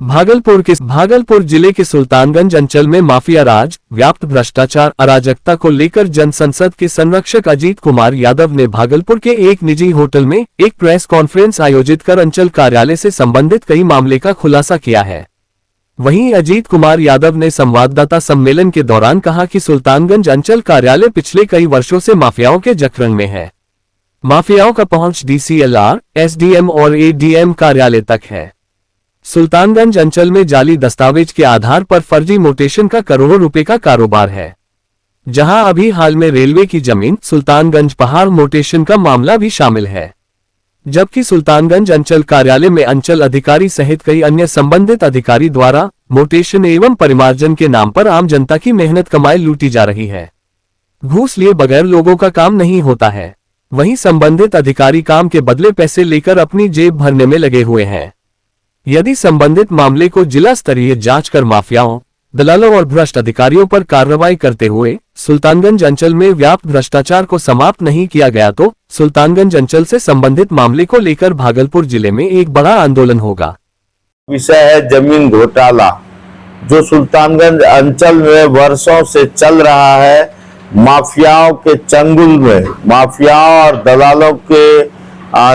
भागलपुर जिले के सुल्तानगंज अंचल में माफिया राज, व्याप्त भ्रष्टाचार, अराजकता को लेकर जनसंसद के संरक्षक अजीत कुमार यादव ने भागलपुर के एक निजी होटल में एक प्रेस कॉन्फ्रेंस आयोजित कर अंचल कार्यालय से संबंधित कई मामले का खुलासा किया है। वहीं अजीत कुमार यादव ने संवाददाता सम्मेलन के दौरान कहा कि सुल्तानगंज अंचल कार्यालय पिछले कई वर्षों से माफियाओं के जकड़न में है। माफियाओं का पहुंच डीसीएलआर, एसडीएम और एडीएम कार्यालय तक है। सुल्तानगंज अंचल में जाली दस्तावेज के आधार पर फर्जी मोटेशन का करोड़ों रुपए का कारोबार है, जहां अभी हाल में रेलवे की जमीन सुल्तानगंज पहाड़ मोटेशन का मामला भी शामिल है। जबकि सुल्तानगंज अंचल कार्यालय में अंचल अधिकारी सहित कई अन्य संबंधित अधिकारी द्वारा मोटेशन एवं परिमार्जन के नाम पर आम जनता की मेहनत कमाई लूटी जा रही है। घूस लिए बगैर लोगों का काम नहीं होता है। वहीं संबंधित अधिकारी काम के बदले पैसे लेकर अपनी जेब भरने में लगे हुए हैं। यदि संबंधित मामले को जिला स्तरीय जांच कर माफियाओं, दलालों और भ्रष्ट अधिकारियों पर कार्रवाई करते हुए सुल्तानगंज अंचल में व्याप्त भ्रष्टाचार को समाप्त नहीं किया गया तो सुल्तानगंज अंचल से संबंधित मामले को लेकर भागलपुर जिले में एक बड़ा आंदोलन होगा। विषय है जमीन घोटाला, जो सुल्तानगंज अंचल में वर्षों से चल रहा है। माफियाओं के चंगुल में, माफियाओं और दलालों के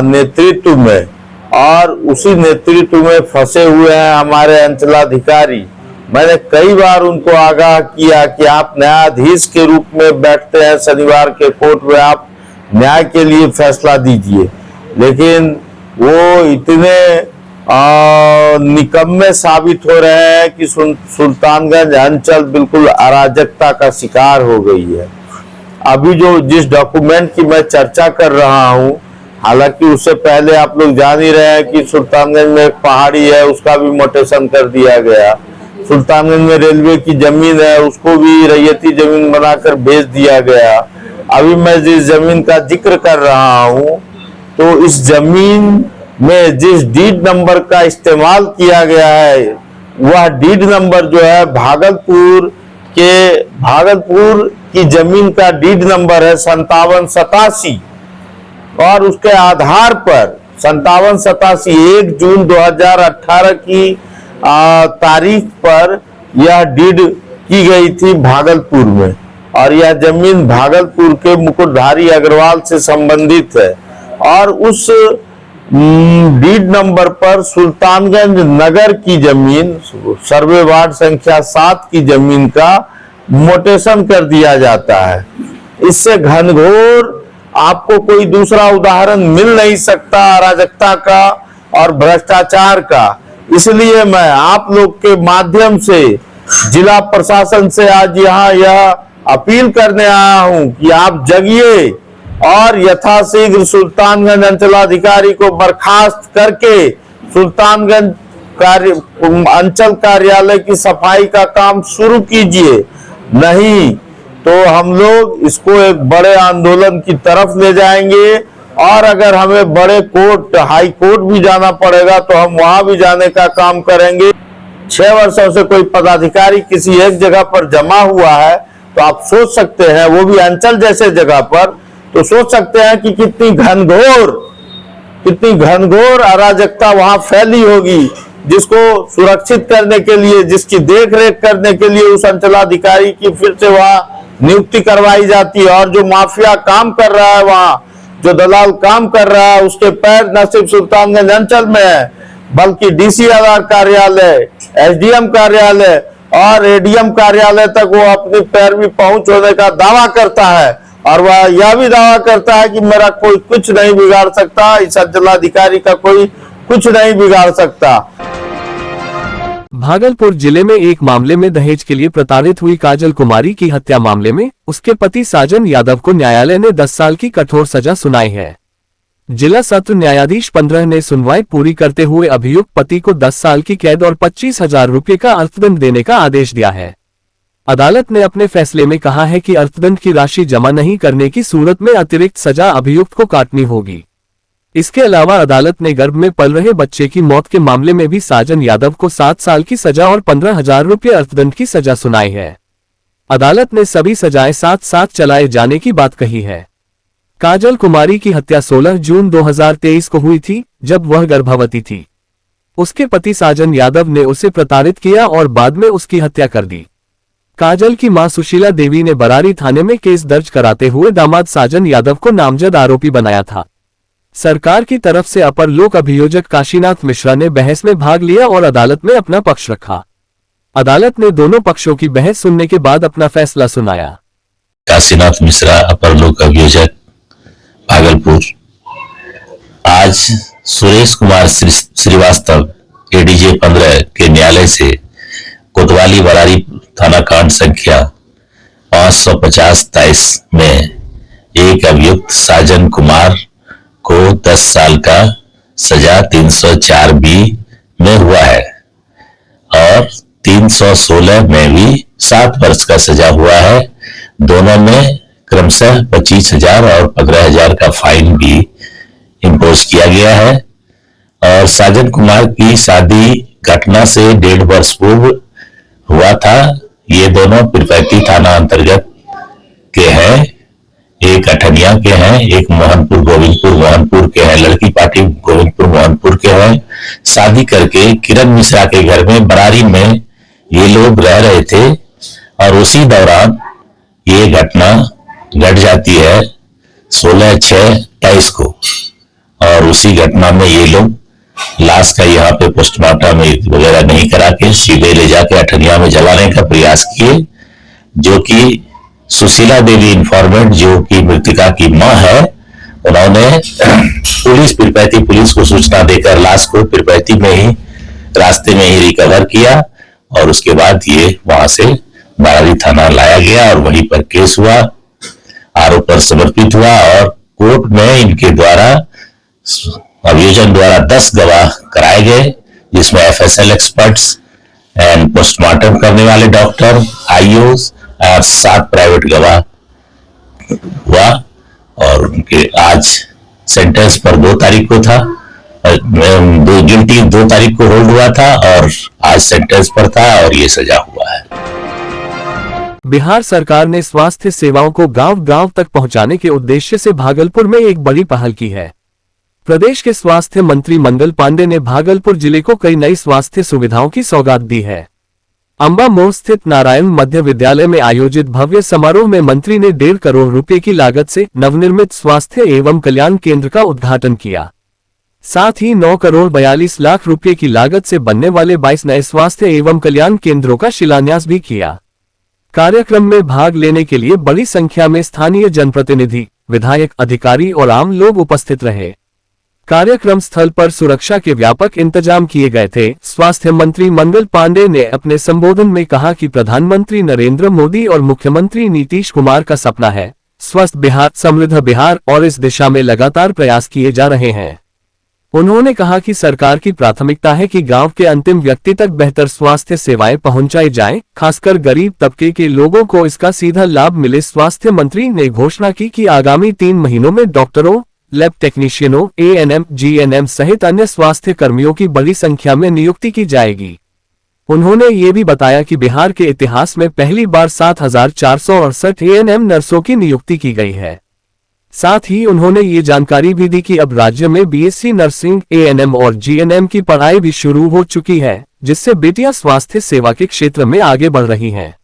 नेतृत्व में, और उसी नेतृत्व में फंसे हुए हैं हमारे अंचलाधिकारी। मैंने कई बार उनको आगाह किया कि आप न्यायाधीश के रूप में बैठते हैं शनिवार के कोर्ट में, आप न्याय के लिए फैसला दीजिए, लेकिन वो इतने निकम्मे साबित हो रहे हैं कि सुल्तानगंज अंचल बिल्कुल अराजकता का शिकार हो गई है। अभी जिस डॉक्यूमेंट की मैं चर्चा कर रहा हूं, हालांकि उससे पहले आप लोग जान ही रहे हैं कि सुल्तानगंज में एक पहाड़ी है, उसका भी मोटेशन कर दिया गया। सुल्तानगंज में रेलवे की जमीन है, उसको भी रैयती जमीन बनाकर बेच दिया गया। अभी मैं जिस जमीन का जिक्र कर रहा हूं, तो इस जमीन में जिस डीड नंबर का इस्तेमाल किया गया है, वह डीड नंबर जो है भागलपुर की जमीन का डीड नंबर है 5787, और उसके आधार पर 5787 1 जून 2018 की तारीख पर यह डीड की गई थी भागलपुर में, और यह जमीन भागलपुर के मुकुटधारी अग्रवाल से संबंधित है। और उस डीड नंबर पर सुल्तानगंज नगर की जमीन, सर्वे वार्ड संख्या 7 की जमीन का मोटेशन कर दिया जाता है। इससे घनघोर आपको कोई दूसरा उदाहरण मिल नहीं सकता अराजकता का और भ्रष्टाचार का। इसलिए मैं आप लोग के माध्यम से जिला प्रशासन से आज यहाँ यह अपील करने आया हूं कि आप जगिए और यथाशीघ्र सुल्तानगंज अंचलाधिकारी को बर्खास्त करके सुल्तानगंज अंचल कार्यालय की सफाई का काम शुरू कीजिए। नहीं तो हम लोग इसको एक बड़े आंदोलन की तरफ ले जाएंगे, और अगर हमें बड़े कोर्ट, हाई कोर्ट भी जाना पड़ेगा तो हम वहां भी जाने का काम करेंगे। 6 वर्षों से कोई पदाधिकारी किसी एक जगह पर जमा हुआ है, तो आप सोच सकते हैं, वो भी अंचल जैसे जगह पर, तो सोच सकते हैं कि कितनी घनघोर अराजकता वहां फैली होगी, जिसको सुरक्षित करने के लिए, जिसकी देखरेख करने के लिए उस अंचलाधिकारी की फिर से वहां नियुक्ति करवाई जाती है। और जो माफिया काम कर रहा है वहां, जो दलाल काम कर रहा है, उसके पैर न सिर्फ सुल्तानगंज अंचल में है, बल्कि डीसीएलआर कार्यालय, एसडीएम कार्यालय और एडीएम कार्यालय तक वो अपनी पैर भी पहुंच होने का दावा करता है। और वह यह भी दावा करता है कि मेरा कोई कुछ नहीं बिगाड़ सकता, इस अंचलाधिकारी का कोई कुछ नहीं बिगाड़ सकता। भागलपुर जिले में एक मामले में दहेज के लिए प्रताड़ित हुई काजल कुमारी की हत्या मामले में उसके पति साजन यादव को न्यायालय ने 10 साल की कठोर सजा सुनाई है। जिला सत्र न्यायाधीश 15 ने सुनवाई पूरी करते हुए अभियुक्त पति को 10 साल की कैद और 25,000 रुपये का अर्थदंड देने का आदेश दिया है। अदालत ने अपने फैसले में कहा है कि अर्थदंड की राशि जमा नहीं करने की सूरत में अतिरिक्त सजा अभियुक्त को काटनी होगी। इसके अलावा अदालत ने गर्भ में पल रहे बच्चे की मौत के मामले में भी साजन यादव को 7 साल की सजा और 15,000 रुपये अर्थदंड की सजा सुनाई है। अदालत ने सभी सजाएं साथ साथ चलाए जाने की बात कही है। काजल कुमारी की हत्या 16 जून 2023 को हुई थी, जब वह गर्भवती थी। उसके पति साजन यादव ने उसे प्रताड़ित किया और बाद में उसकी हत्या कर दी। काजल की मां सुशीला देवी ने बरारी थाने में केस दर्ज कराते हुए दामाद साजन यादव को नामजद आरोपी बनाया था। सरकार की तरफ से अपर लोक अभियोजक काशीनाथ मिश्रा ने बहस में भाग लिया और अदालत में अपना पक्ष रखा। अदालत ने दोनों पक्षों की बहस सुनने के बाद अपना फैसला सुनाया। काशीनाथ मिश्रा, अपर लोक अभियोजक, भागलपुर। आज सुरेश कुमार श्रीवास्तव एडीजे 15 के न्यायालय से कोतवाली बरारी थाना कांड संख्या 550-23 में एक अभियुक्त साजन कुमार को 10 साल का सजा 304B में हुआ है और 316 में भी 7 वर्ष का सजा हुआ है। दोनों में क्रमशः 25,000 और 15,000 का फाइन भी इम्पोज किया गया है। और साजन कुमार की शादी घटना से 1.5 वर्ष पूर्व हुआ था। ये दोनों पिरपैती थाना अंतर्गत के हैं, एक अठनिया के हैं, एक मोहनपुर मोहनपुर के हैं, लड़की पार्टी गोविंदपुर मोहनपुर के हैं। शादी करके किरण मिश्रा के घर में बरारी में ये लोग रह रहे थे और उसी दौरान ये घटना घट जाती है 16/6/23 को। और उसी घटना में ये लोग लाश का यहाँ पे पोस्टमार्टम वगैरह नहीं करा के सीधे ले जाके अठनिया में जलाने का प्रयास किए, जो कि सुशीला देवी इंफॉर्मेंट, जो कि मृतका की मां है, उन्होंने पिरपैती पुलिस को सूचना देकर लाश को पिरपैती में ही रास्ते में ही रिकवर किया और उसके बाद ये वहां से बरारी थाना लाया गया और वहीं पर केस हुआ, आरोप पर समर्पित हुआ और कोर्ट में इनके द्वारा अभियोजन द्वारा 10 गवाह कराए गए, जिसमें FSL एक्सपर्ट्स एंड पोस्टमार्टम करने वाले डॉक्टर, आईओस और 7 प्राइवेट गवाह हुआ। और उनके आज सेंटेंस पर 2 तारीख को था, गिल्टी 2 तारीख को होल्ड हुआ था और आज सेंटेंस पर था और ये सजा हुआ है। बिहार सरकार ने स्वास्थ्य सेवाओं को गांव-गांव तक पहुंचाने के उद्देश्य से भागलपुर में एक बड़ी पहल की है। प्रदेश के स्वास्थ्य मंत्री मंगल पांडे ने भागलपुर जिले को कई नई स्वास्थ्य सुविधाओं की सौगात दी है। अंबा मोड़ स्थित नारायण मध्य विद्यालय में आयोजित भव्य समारोह में मंत्री ने 1.5 करोड़ रुपए की लागत से नवनिर्मित स्वास्थ्य एवं कल्याण केंद्र का उद्घाटन किया। साथ ही 9 करोड़ 42 लाख रुपए की लागत से बनने वाले 22 नए स्वास्थ्य एवं कल्याण केंद्रों का शिलान्यास भी किया। कार्यक्रम में भाग लेने के लिए बड़ी संख्या में स्थानीय जनप्रतिनिधि, विधायक, अधिकारी और आम लोग उपस्थित रहे। कार्यक्रम स्थल पर सुरक्षा के व्यापक इंतजाम किए गए थे। स्वास्थ्य मंत्री मंगल पांडे ने अपने संबोधन में कहा कि प्रधानमंत्री नरेंद्र मोदी और मुख्यमंत्री नीतीश कुमार का सपना है स्वस्थ बिहार, समृद्ध बिहार और इस दिशा में लगातार प्रयास किए जा रहे हैं। उन्होंने कहा कि सरकार की प्राथमिकता है कि गांव के अंतिम व्यक्ति तक बेहतर स्वास्थ्य सेवाएं पहुंचाई जाएं, खासकर गरीब तबके के लोगों को इसका सीधा लाभ मिले। स्वास्थ्य मंत्री ने घोषणा की कि आगामी 3 महीनों में डॉक्टरों, लैब टेक्नीशियनों, ANM, GNM सहित अन्य स्वास्थ्य कर्मियों की बड़ी संख्या में नियुक्ति की जाएगी। उन्होंने ये भी बताया कि बिहार के इतिहास में पहली बार 7,468 ANM नर्सों की नियुक्ति की गई है। साथ ही उन्होंने ये जानकारी भी दी कि अब राज्य में BSc नर्सिंग, ANM और GNM की पढ़ाई भी शुरू हो चुकी है, जिससे बेटियां स्वास्थ्य सेवा के क्षेत्र में आगे बढ़ रही हैं।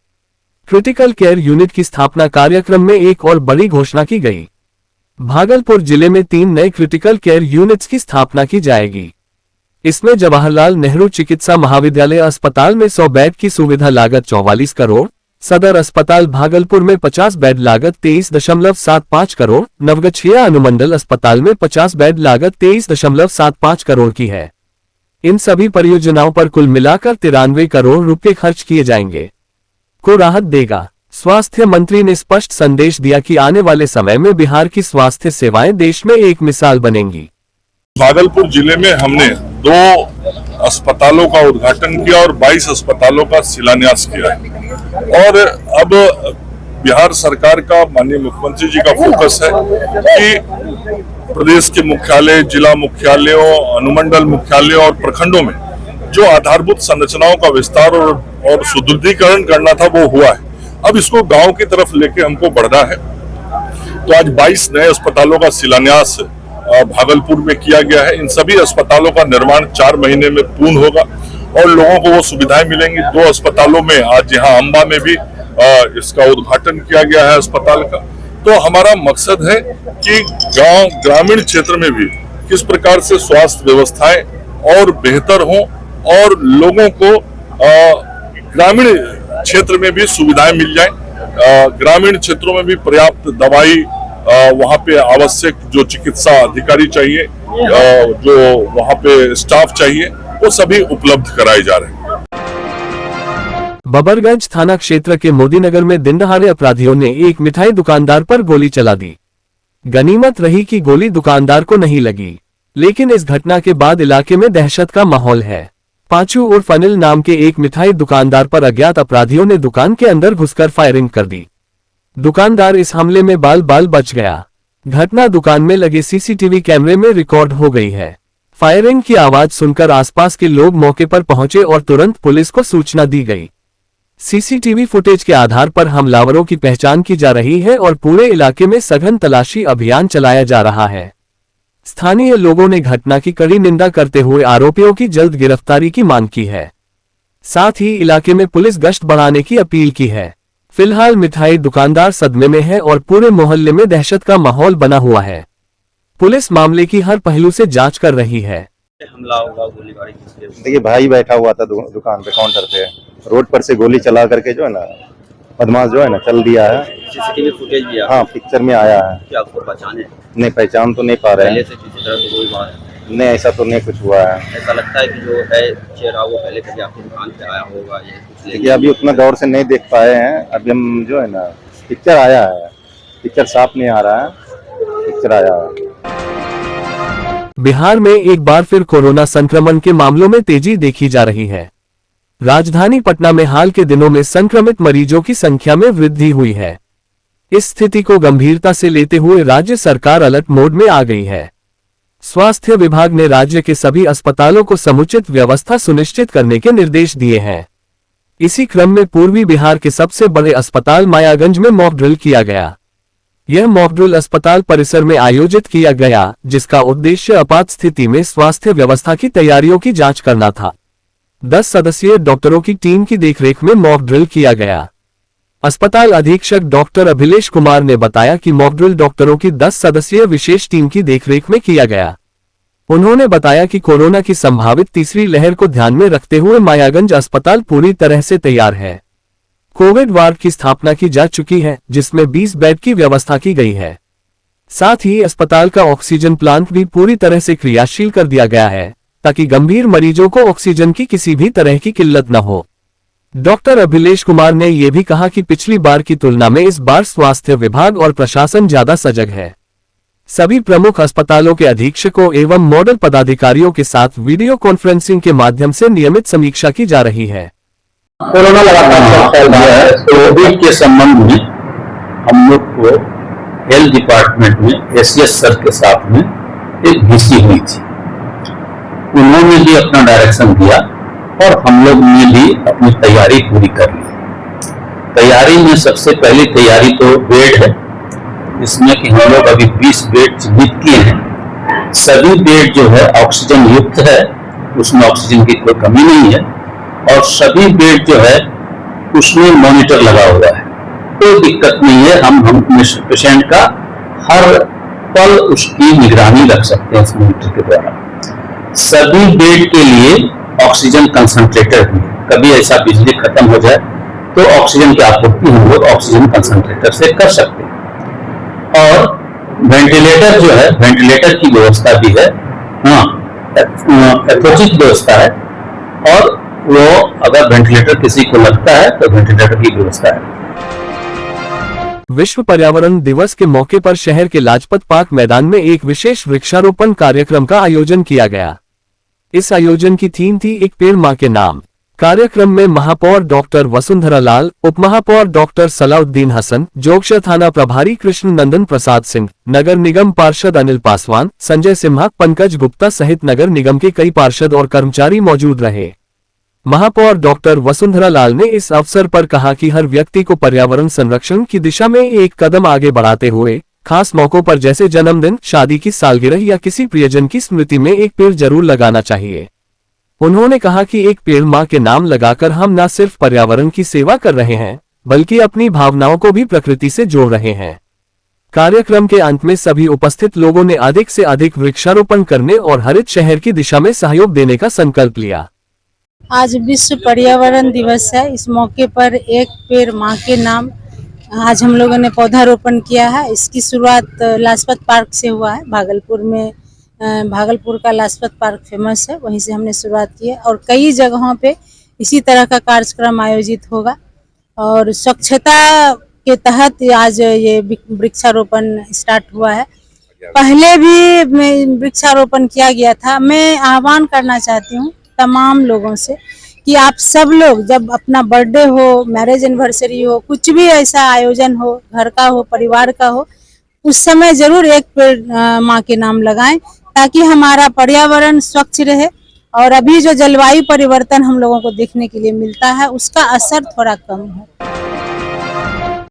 क्रिटिकल केयर यूनिट की स्थापना कार्यक्रम में एक और बड़ी घोषणा की गई। भागलपुर जिले में 3 नए क्रिटिकल केयर यूनिट्स की स्थापना की जाएगी। इसमें जवाहरलाल नेहरू चिकित्सा महाविद्यालय अस्पताल में 100 बेड की सुविधा लागत 44 करोड़, सदर अस्पताल भागलपुर में 50 बेड लागत 23.75 करोड़, नवगछिया अनुमंडल अस्पताल में 50 बेड लागत 23.75 करोड़ की है। इन सभी परियोजनाओं पर कुल मिलाकर 93 करोड़ रुपए खर्च किए जाएंगे, को राहत देगा। स्वास्थ्य मंत्री ने स्पष्ट संदेश दिया कि आने वाले समय में बिहार की स्वास्थ्य सेवाएं देश में एक मिसाल बनेंगी। भागलपुर जिले में हमने 2 अस्पतालों का उद्घाटन किया और 22 अस्पतालों का शिलान्यास किया है। और अब बिहार सरकार का, माननीय मुख्यमंत्री जी का फोकस है कि प्रदेश के मुख्यालय, जिला मुख्यालयों, अनुमंडल मुख्यालयों और प्रखंडों में जो आधारभूत संरचनाओं का विस्तार और सुदृढ़ीकरण करना था वो हुआ है। अब इसको गांव की तरफ लेके हमको बढ़ना है। तो आज 22 नए अस्पतालों का शिलान्यास भागलपुर में किया गया है। इन सभी अस्पतालों का निर्माण 4 महीने में पूर्ण होगा और लोगों को वो सुविधाएं मिलेंगी। 2 अस्पतालों में आज यहाँ अंबा में भी इसका उद्घाटन किया गया है अस्पताल का। तो हमारा मकसद है कि गांव ग्रामीण क्षेत्र में भी किस प्रकार से स्वास्थ्य व्यवस्थाएं और बेहतर हों और लोगों को ग्रामीण क्षेत्र में भी सुविधाएं मिल जाएं। ग्रामीण क्षेत्रों में भी पर्याप्त दवाई, वहां पे आवश्यक जो चिकित्सा अधिकारी चाहिए, जो वहां पे स्टाफ चाहिए, वो सभी उपलब्ध कराए जा रहे हैं। बबरगंज थाना क्षेत्र के मोदीनगर में दिनदहाड़े अपराधियों ने एक मिठाई दुकानदार पर गोली चला दी। गनीमत रही कि गोली दुकानदार को नहीं लगी, लेकिन इस घटना के बाद इलाके में दहशत का माहौल है। पांचू उर्फ अनिल नाम के एक मिठाई दुकानदार पर अज्ञात अपराधियों ने दुकान के अंदर घुसकर फायरिंग कर दी। दुकानदार इस हमले में बाल बाल बच गया। घटना दुकान में लगे सीसीटीवी कैमरे में रिकॉर्ड हो गई है। फायरिंग की आवाज सुनकर आसपास के लोग मौके पर पहुंचे और तुरंत पुलिस को सूचना दी गई। सीसीटीवी फुटेज के आधार पर हमलावरों की पहचान की जा रही है और पूरे इलाके में सघन तलाशी अभियान चलाया जा रहा है। स्थानीय लोगों ने घटना की कड़ी निंदा करते हुए आरोपियों की जल्द गिरफ्तारी की मांग की है। साथ ही इलाके में पुलिस गश्त बढ़ाने की अपील की है। फिलहाल मिठाई दुकानदार सदमे में है और पूरे मोहल्ले में दहशत का माहौल बना हुआ है। पुलिस मामले की हर पहलू से जांच कर रही है। हमला होगा, गोलीबारी किसके? देखिए, भाई बैठा हुआ था दुकान पे काउंटर पे, रोड पर से गोली चला करके जो है ना बदमाश जो है ना चल दिया है। सीसीटीवी फुटेज भी हाँ, पिक्चर में आया है। क्या आपको पहचाने? नहीं, पहचान तो नहीं पा रहे पहले हैं। से किसी तरह तो कोई बात नहीं, ऐसा तो नहीं कुछ हुआ है। ऐसा लगता है कि जो है चेहरा वो पहले कभी आपकी दुकान पे आया होगा, ये कुछ देखिए, अभी उतना गौर से नहीं देख पाए हैं। अभी हम जो है ना पिक्चर आया है, पिक्चर साफ नहीं आ रहा है, पिक्चर आया है। बिहार में एक बार फिर कोरोना संक्रमण के मामलों में तेजी देखी जा रही है। राजधानी पटना में हाल के दिनों में संक्रमित मरीजों की संख्या में वृद्धि हुई है। इस स्थिति को गंभीरता से लेते हुए राज्य सरकार अलर्ट मोड में आ गई है। स्वास्थ्य विभाग ने राज्य के सभी अस्पतालों को समुचित व्यवस्था सुनिश्चित करने के निर्देश दिए हैं। इसी क्रम में पूर्वी बिहार के सबसे बड़े अस्पताल मायागंज में मॉक ड्रिल किया गया। यह मॉक ड्रिल अस्पताल परिसर में आयोजित किया गया, जिसका उद्देश्य आपात स्थिति में स्वास्थ्य व्यवस्था की तैयारियों की जांच करना था। 10 सदस्यीय डॉक्टरों की टीम की देखरेख में मॉक ड्रिल किया गया। अस्पताल अधीक्षक डॉक्टर अभिलेश कुमार ने बताया कि मॉक ड्रिल डॉक्टरों की 10 सदस्यीय विशेष टीम की देखरेख में किया गया। उन्होंने बताया कि कोरोना की संभावित तीसरी लहर को ध्यान में रखते हुए मायागंज अस्पताल पूरी तरह से तैयार है। कोविड वार्ड की स्थापना की जा चुकी है, जिसमें 20 बेड की व्यवस्था की गई है। साथ ही अस्पताल का ऑक्सीजन प्लांट भी पूरी तरह से क्रियाशील कर दिया गया है, ताकि गंभीर मरीजों को ऑक्सीजन की किसी भी तरह की किल्लत न हो। डॉक्टर अभिलेश कुमार ने यह भी कहा कि पिछली बार की तुलना में इस बार स्वास्थ्य विभाग और प्रशासन ज्यादा सजग है। सभी प्रमुख अस्पतालों के अधीक्षकों एवं नोडल पदाधिकारियों के साथ वीडियो कॉन्फ्रेंसिंग के माध्यम से नियमित समीक्षा की जा रही है। कोरोना लगातार फैल रहा है, कोविड के संबंध में हम लोग को हेल्थ डिपार्टमेंट में एसएस सर के साथ में एक वीसी हुई थी। उन्होंने भी अपना डायरेक्शन दिया और हम लोग ने भी अपनी तैयारी पूरी कर ली। तैयारी में सबसे पहली तैयारी तो बेड है, इसमें कि हम लोग अभी 20 बेड चिन्हित किए हैं। सभी बेड जो है ऑक्सीजन युक्त है, उसमें ऑक्सीजन की कोई कमी नहीं है और सभी बेड जो है उसमें मॉनिटर लगा हुआ है, कोई दिक्कत नहीं है। हम पेशेंट का हर पल उसकी निगरानी रख सकते हैं इस मॉनिटर के द्वारा। सभी बेड के लिए ऑक्सीजन कंसंट्रेटर भी, कभी ऐसा बिजली खत्म हो जाए तो ऑक्सीजन की आपूर्ति हम लोग ऑक्सीजन कंसंट्रेटर से कर सकते हैं। और वेंटिलेटर जो है, वेंटिलेटर की व्यवस्था भी है, हाँ यथोचित व्यवस्था है और वो अगर वेंटिलेटर किसी को लगता है तो वेंटिलेटर की व्यवस्था है। विश्व पर्यावरण दिवस के मौके पर शहर के लाजपत पार्क मैदान में एक विशेष वृक्षारोपण कार्यक्रम का आयोजन किया गया। इस आयोजन की थीम थी एक पेड़ मां के नाम। कार्यक्रम में महापौर डॉक्टर वसुंधरा लाल, उपमहापौर डॉक्टर सलाउद्दीन हसन, जोगशा थाना प्रभारी कृष्ण नंदन प्रसाद सिंह, नगर निगम पार्षद अनिल पासवान, संजय सिम्हा, पंकज गुप्ता सहित नगर निगम के कई पार्षद और कर्मचारी मौजूद रहे। महापौर डॉक्टर वसुंधरा लाल ने इस अवसर पर कहा कि हर व्यक्ति को पर्यावरण संरक्षण की दिशा में एक कदम आगे बढ़ाते हुए खास मौकों पर जैसे जन्मदिन, शादी की सालगिरह या किसी प्रियजन की स्मृति में एक पेड़ जरूर लगाना चाहिए। उन्होंने कहा कि एक पेड़ मां के नाम लगाकर हम न सिर्फ पर्यावरण की सेवा कर रहे हैं, बल्कि अपनी भावनाओं को भी प्रकृति से जोड़ रहे हैं। कार्यक्रम के अंत में सभी उपस्थित लोगों ने अधिक से अधिक वृक्षारोपण करने और हरित शहर की दिशा में सहयोग देने का संकल्प लिया। आज विश्व पर्यावरण दिवस है। इस मौके पर एक पेड़ मां के नाम आज हम लोगों ने पौधारोपण किया है। इसकी शुरुआत लाजपत पार्क से हुआ है। भागलपुर में भागलपुर का लाजपत पार्क फेमस है, वहीं से हमने शुरुआत की है और कई जगहों पे इसी तरह का कार्यक्रम आयोजित होगा। और स्वच्छता के तहत आज ये वृक्षारोपण स्टार्ट हुआ है। पहले भी वृक्षारोपण किया गया था। मैं आह्वान करना चाहती हूँ तमाम लोगों से कि आप सब लोग जब अपना बर्थडे हो, मैरिज एनिवर्सरी हो, कुछ भी ऐसा आयोजन हो, घर का हो, परिवार का हो, उस समय जरूर एक पेड़ माँ के नाम लगाएं ताकि हमारा पर्यावरण स्वच्छ रहे और अभी जो जलवायु परिवर्तन हम लोगों को देखने के लिए मिलता है उसका असर थोड़ा कम हो।